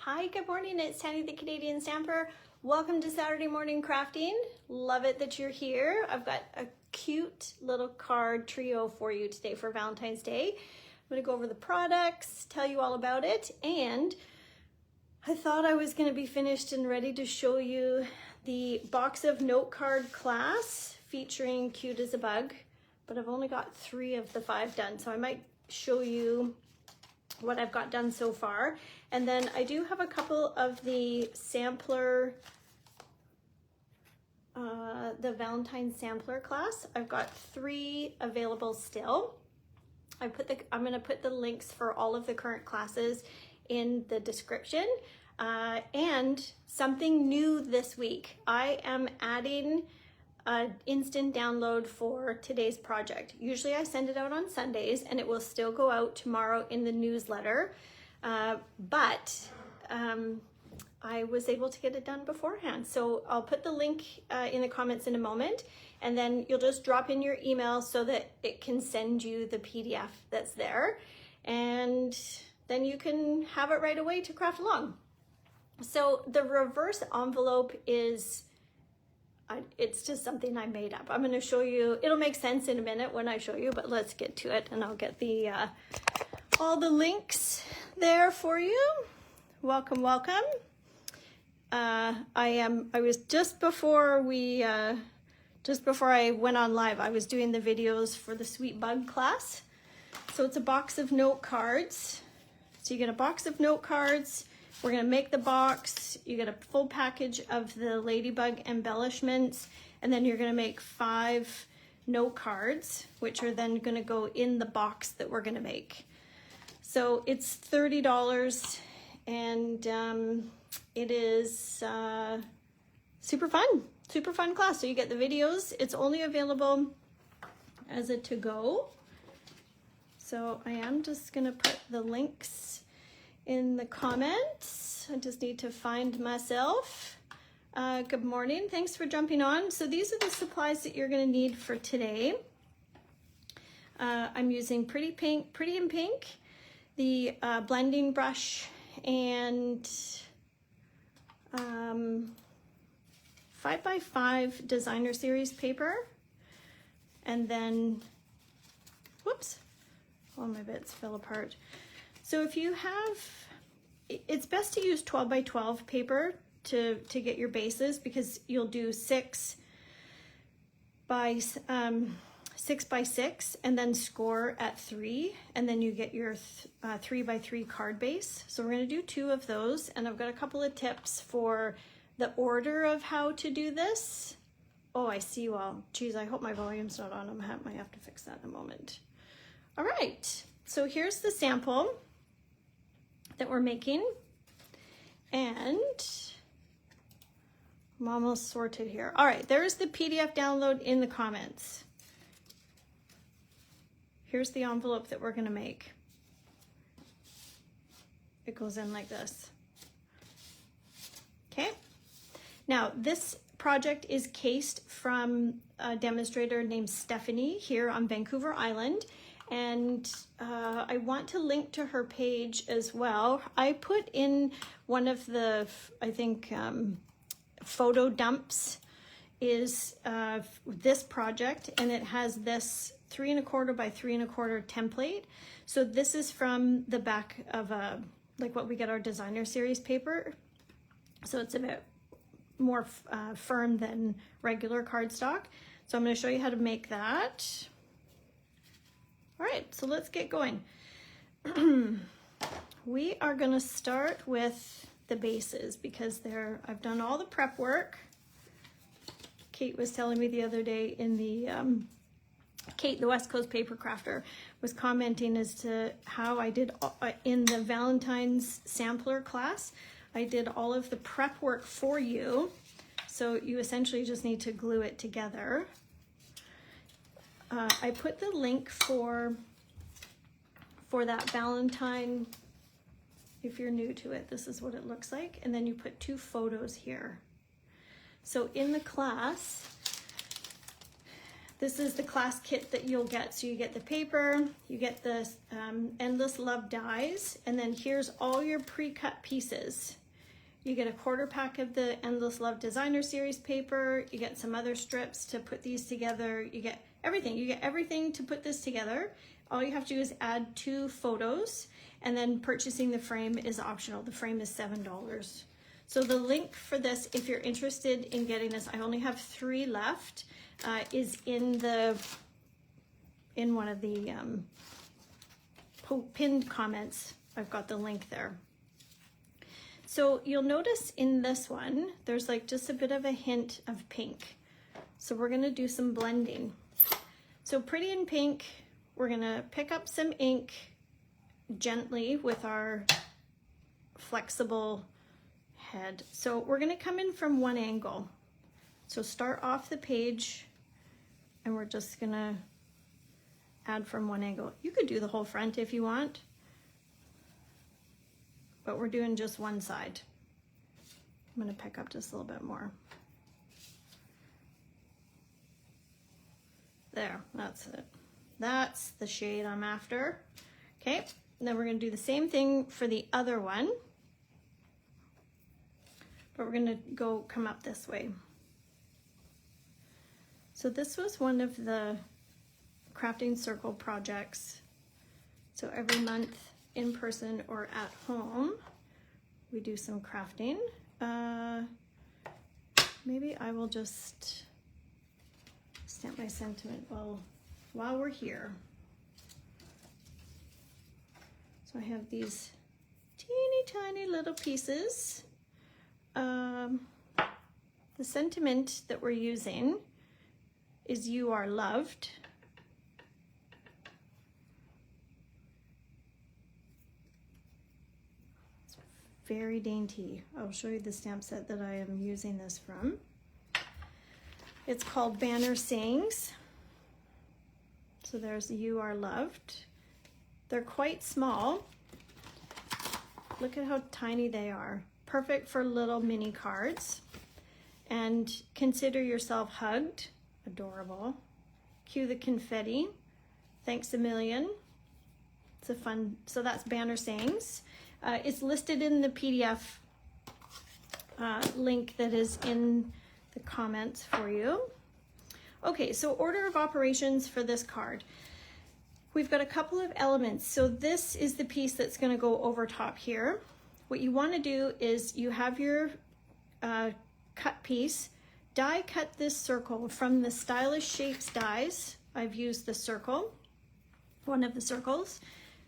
Hi, good morning. It's Tanny the Canadian Stamper. Welcome to Saturday Morning Crafting. Love it that you're here. I've got a cute little card trio for you today for Valentine's Day. I'm going to go over the products, tell you all about it, and I thought I was going to be finished and ready to show you the box of note card class featuring Cute as a Bug, but I've only got 3 of the 5 done, so I might show you what I've got done so far. And then I do have a couple of the sampler, the Valentine sampler class. I've got 3 available still. I'm gonna put the links for all of the current classes in the description. And something new this week, I am adding an instant download for today's project. Usually I send it out on Sundays and it will still go out tomorrow in the newsletter. But I was able to get it done beforehand. So I'll put the link in the comments in a moment, and then you'll just drop in your email so that it can send you the PDF that's there. And then you can have it right away to craft along. So the reverse envelope is, it's just something I made up. I'm going to show you, it'll make sense in a minute when I show you, but let's get to it and I'll get the all the links there for you. Welcome, welcome. I was just before I went on live, I was doing the videos for the Sweet Bug class. So it's a box of note cards. So you get a box of note cards. We're gonna make the box. You get a full package of the ladybug embellishments, and then you're gonna make 5 note cards, which are then gonna go in the box that we're gonna make. So it's $30, and it is super fun class. So you get the videos. It's only available as a to-go. So I am just gonna put the links in the comments. I just need to find myself. Good morning, thanks for jumping on. So these are the supplies that you're gonna need for today. I'm using Pretty in Pink, the blending brush, and 5x5 designer series paper, and then, whoops, all my bits fell apart. So if you have, it's best to use 12x12 paper to get your bases, because you'll do 6x6 and then score at 3, and then you get your 3x3 card base. So we're going to do 2 of those, and I've got a couple of tips for the order of how to do this. Oh, I see you all. Geez, I hope my volume's not on. I might have to fix that in a moment. All right, so here's the sample that we're making, and I'm almost sorted here. All right, there's the PDF download in the comments. Here's the envelope that we're gonna make. It goes in like this. Okay, now this project is cased from a demonstrator named Stephanie here on Vancouver Island. And I want to link to her page as well. I put in one of the, I think, photo dumps is this project, and it has this 3 1/4 by 3 1/4 template. So this is from the back of like what we get our designer series paper. So it's a bit more firm than regular cardstock. So I'm going to show you how to make that. All right, so let's get going. We are gonna start with the bases because I've done all the prep work. Kate was telling me the other day in the, Kate, the West Coast Paper Crafter, was commenting as to how I did in the Valentine's sampler class. I did all of the prep work for you. So you essentially just need to glue it together. I put the link for that Valentine. If you're new to it, this is what it looks like. And then you put 2 photos here. So in the class, This is the class kit that you'll get. So you get the paper, you get the Endless Love dies, and then here's all your pre-cut pieces. You get a quarter pack of the Endless Love Designer Series paper, you get some other strips to put these together, you get everything to put this together. All you have to do is add 2 photos, and then purchasing the frame is optional. The frame is $7. So the link for this, if you're interested in getting this, I only have 3 left, is in one of the pinned comments. I've got the link there. So you'll notice in this one, there's like just a bit of a hint of pink. So we're gonna do some blending. So Pretty in Pink, we're gonna pick up some ink gently with our flexible head. So we're gonna come in from one angle. So start off the page and we're just gonna add from one angle. You could do the whole front if you want, but we're doing just one side. I'm gonna pick up just a little bit more. There, that's it. That's the shade I'm after. Okay, and then we're gonna do the same thing for the other one, but we're gonna come up this way. So this was one of the crafting circle projects. So every month, in person or at home, we do some crafting. Maybe I will just stamp my sentiment while we're here. So I have these teeny tiny little pieces. The sentiment that we're using is "You are loved." It's very dainty. I'll show you the stamp set that I am using this from. It's called Banner Sayings. So there's "You are loved." They're quite small. Look at how tiny they are. Perfect for little mini cards. And consider yourself hugged. Adorable. Cue the confetti. Thanks a million. It's a fun, so that's Banner Sayings. It's listed in the PDF link that is in the comments for you. Okay, so order of operations for this card. We've got a couple of elements. So this is the piece that's going to go over top here. What you want to do is you have your cut piece. Die cut this circle from the Stylish Shapes dies. I've used the circle, one of the circles.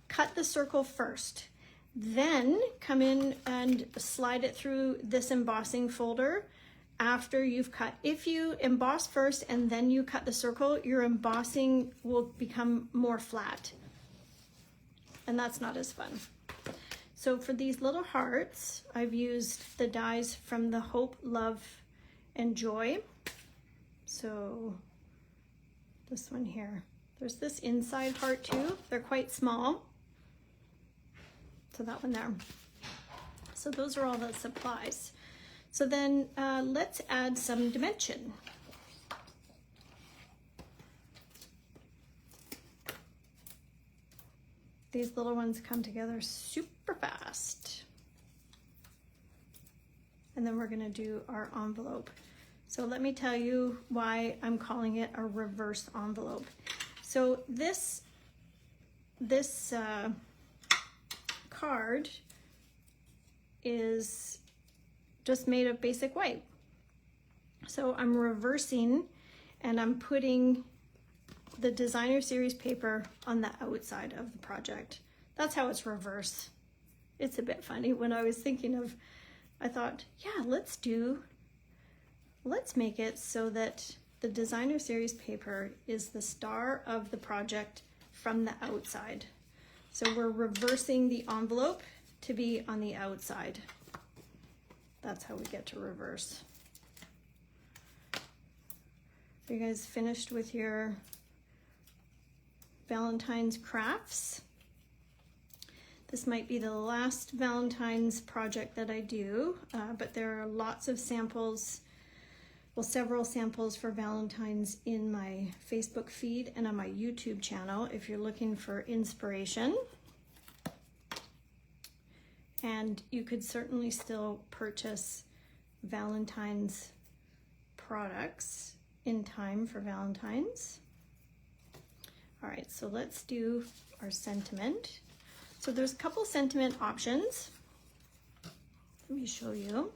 Cut the circle first. Then come in and slide it through this embossing folder after you've cut. If you emboss first and then you cut the circle, your embossing will become more flat. And that's not as fun. So for these little hearts, I've used the dies from the Hope, Love, and Joy. So this one here. There's this inside heart too. They're quite small. So that one there. So those are all the supplies. So then let's add some dimension. These little ones come together super fast. And then we're gonna do our envelope. So let me tell you why I'm calling it a reverse envelope. So this card is just made of basic white. So I'm reversing and I'm putting the Designer Series paper on the outside of the project. That's how it's reverse. It's a bit funny. When I was thinking of, I thought, yeah, let's make it so that the Designer Series paper is the star of the project from the outside. So we're reversing the envelope to be on the outside. That's how we get to reverse. Are you guys finished with your Valentine's crafts? This might be the last Valentine's project that I do, but there are lots of samples several samples for Valentine's in my Facebook feed and on my YouTube channel if you're looking for inspiration. And you could certainly still purchase Valentine's products in time for Valentine's. All right, so let's do our sentiment. So there's a couple sentiment options. Let me show you.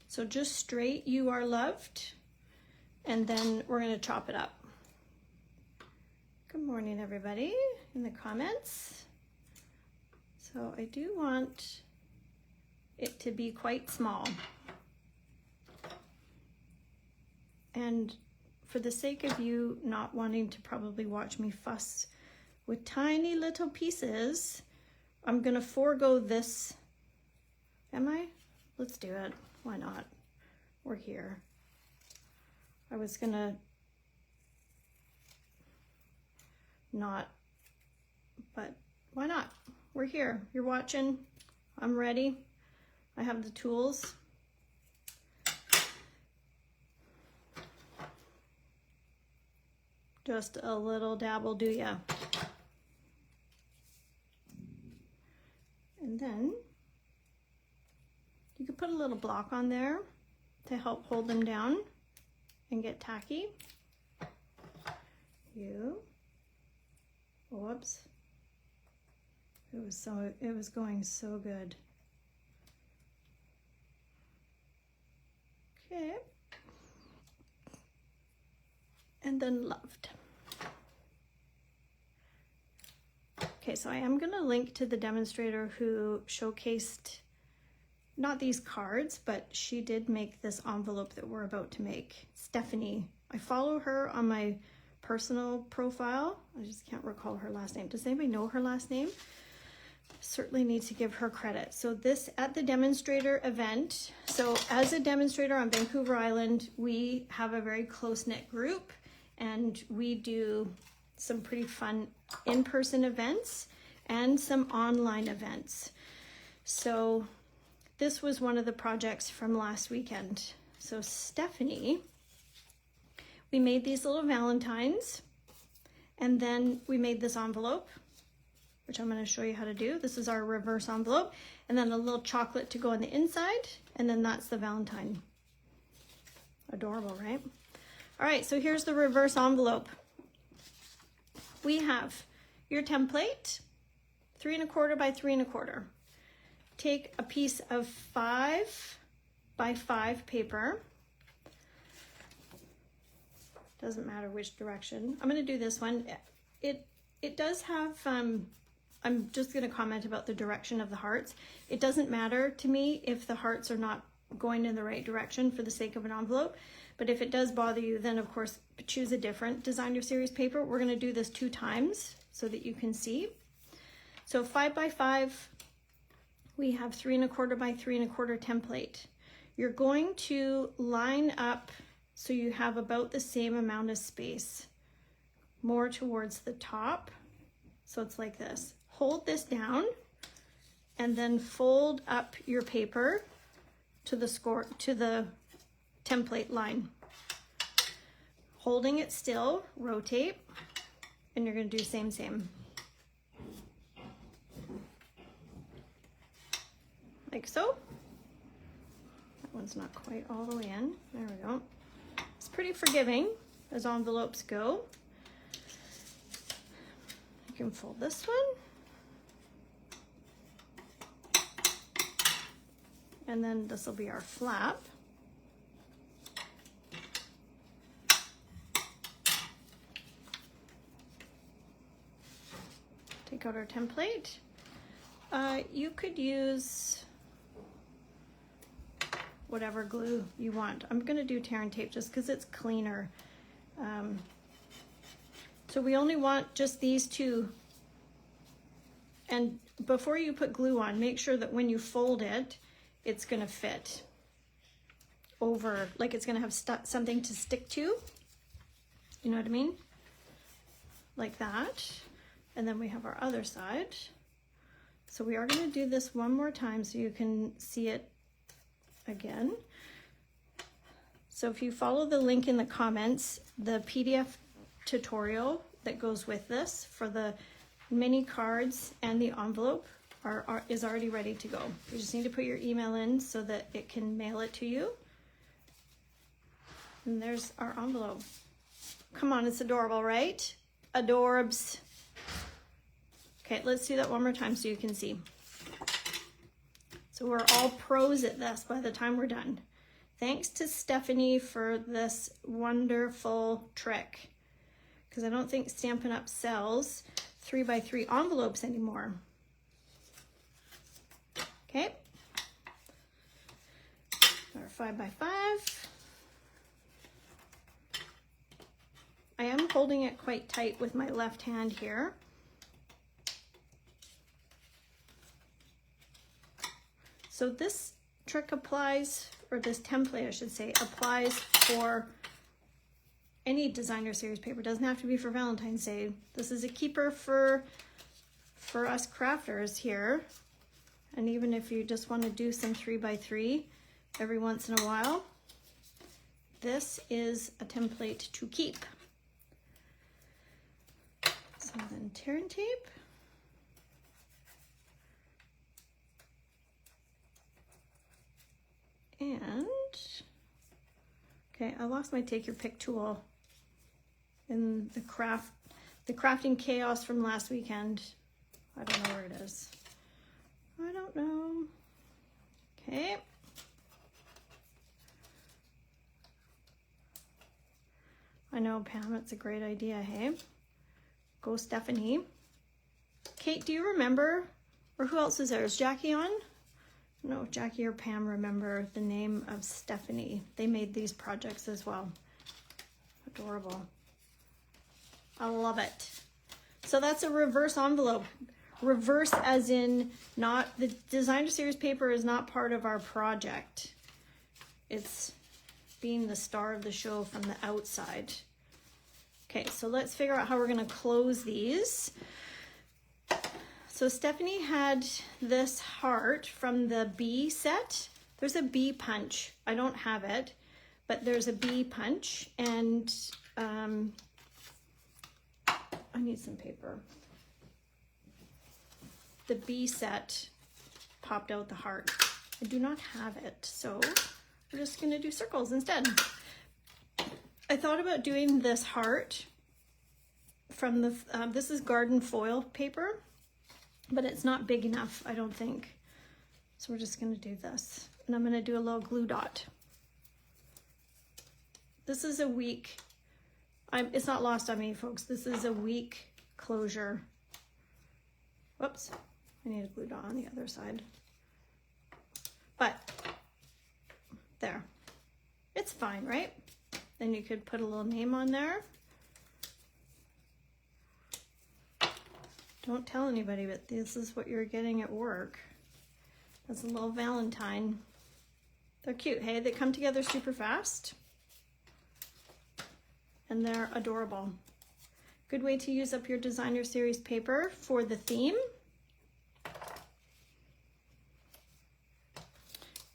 So just straight, you are loved, and then we're gonna chop it up. Good morning, everybody, in the comments. So I do want it to be quite small. And for the sake of you not wanting to probably watch me fuss with tiny little pieces, I'm gonna forego this. Am I? Let's do it. Why not? We're here. I was gonna not, but why not? We're here. You're watching. I'm ready. I have the tools. Just a little dab will do ya. And then you could put a little block on there to help hold them down and get tacky. Whoops. It was going so good. Okay. And then loved. Okay, so I am gonna link to the demonstrator who showcased not these cards, but she did make this envelope that we're about to make. Stephanie. I follow her on my personal profile. I just can't recall her last name. Does anybody know her last name? Certainly need to give her credit. So this at the demonstrator event. So as a demonstrator on Vancouver Island, we have a very close-knit group and we do some pretty fun in-person events and some online events. So this was one of the projects from last weekend. So Stephanie, we made these little Valentines, and then we made this envelope, which I'm going to show you how to do. This is our reverse envelope, and then a little chocolate to go on the inside, and then that's the Valentine. Adorable, right? All right, so here's the reverse envelope. We have your template, 3 1/4 by 3 1/4. Take a piece of 5 by 5 paper. Doesn't matter which direction. I'm going to do this one. It does have, I'm just going to comment about the direction of the hearts. It doesn't matter to me if the hearts are not going in the right direction for the sake of an envelope. But if it does bother you, then of course choose a different Design Your Series paper. We're going to do this 2 times so that you can see. So 5 by 5, we have 3 1/4 by 3 1/4 template. You're going to line up so you have about the same amount of space, more towards the top. So it's like this. Hold this down and then fold up your paper to the template line. Holding it still, rotate, and you're going to do same. Like so. That one's not quite all the way in. There we go. It's pretty forgiving as envelopes go. You can fold this one. And then this will be our flap. Take out our template. You could use whatever glue you want. I'm going to do tear and tape just because it's cleaner. So we only want just these 2. And before you put glue on, make sure that when you fold it, it's going to fit over, like it's going to have something to stick to. You know what I mean? Like that. And then we have our other side. So we are going to do this one more time so you can see it again. So if you follow the link in the comments, the PDF tutorial that goes with this for the mini cards and the envelope is already ready to go. You just need to put your email in so that it can mail it to you. And there's our envelope. Come on, it's adorable, right? Adorbs. Okay, let's do that one more time so you can see. So we're all pros at this by the time we're done. Thanks to Stephanie for this wonderful trick, because I don't think Stampin' Up! Sells 3x3 envelopes anymore. Okay, our 5x5. I am holding it quite tight with my left hand here. So this trick applies, or this template I should say, applies for any designer series paper. It doesn't have to be for Valentine's Day. This is a keeper for us crafters here. And even if you just want to do some 3x3 every once in a while, this is a template to keep. So then tear and tape. And, okay, I lost my take your pick tool in the crafting chaos from last weekend. I don't know where it is. I don't know. Okay. I know, Pam, it's a great idea, hey? Go Stephanie. Kate, do you remember, or who else is there? Is Jackie on? No, Jackie or Pam remember the name of Stephanie. They made these projects as well. Adorable. I love it. So that's a reverse envelope. Reverse as in not, the designer series paper is not part of our project. It's being the star of the show from the outside. Okay, so let's figure out how we're gonna close these. So Stephanie had this heart from the bee set. There's a bee punch. I don't have it, but there's a bee punch, and I need some paper. The bee set popped out the heart. I do not have it, so we're just gonna do circles instead. I thought about doing this heart from the, this is garden foil paper, but it's not big enough, I don't think. So we're just gonna do this. And I'm gonna do a little glue dot. This is a week, it's not lost on me, folks. This is a week closure. Whoops, I need a glue dot on the other side. But there, it's fine, right? Then you could put a little name on there. Don't tell anybody, but this is what you're getting at work. That's a little Valentine. They're cute, hey? They come together super fast. And they're adorable. Good way to use up your designer series paper for the theme.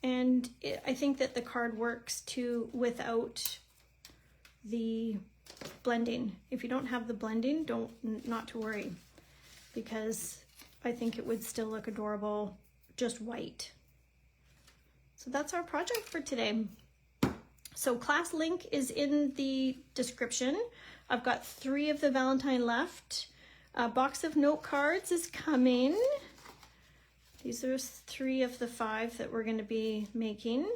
And I think that the card works too without the blending. If you don't have the blending, not to worry, because I think it would still look adorable just white. So that's our project for today. So class link is in the description. I've got 3 of the Valentine left. A box of note cards is coming. These are 3 of the 5 that we're going to be making,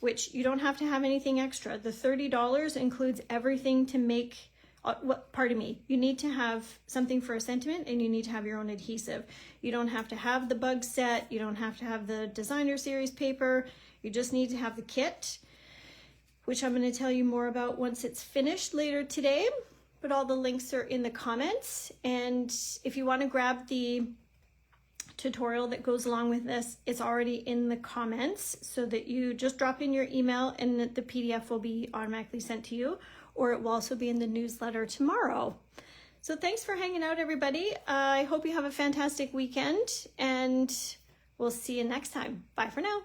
which you don't have to have anything extra. The $30 includes everything to make, pardon me, you need to have something for a sentiment, and you need to have your own adhesive. You don't have to have the bug set. You don't have to have the designer series paper. You just need to have the kit, which I'm going to tell you more about once it's finished later today. But all the links are in the comments. And if you want to grab the tutorial that goes along with this, it's already in the comments, so that you just drop in your email and the PDF will be automatically sent to you, or it will also be in the newsletter tomorrow. So thanks for hanging out, everybody. I hope you have a fantastic weekend, and we'll see you next time. Bye for now.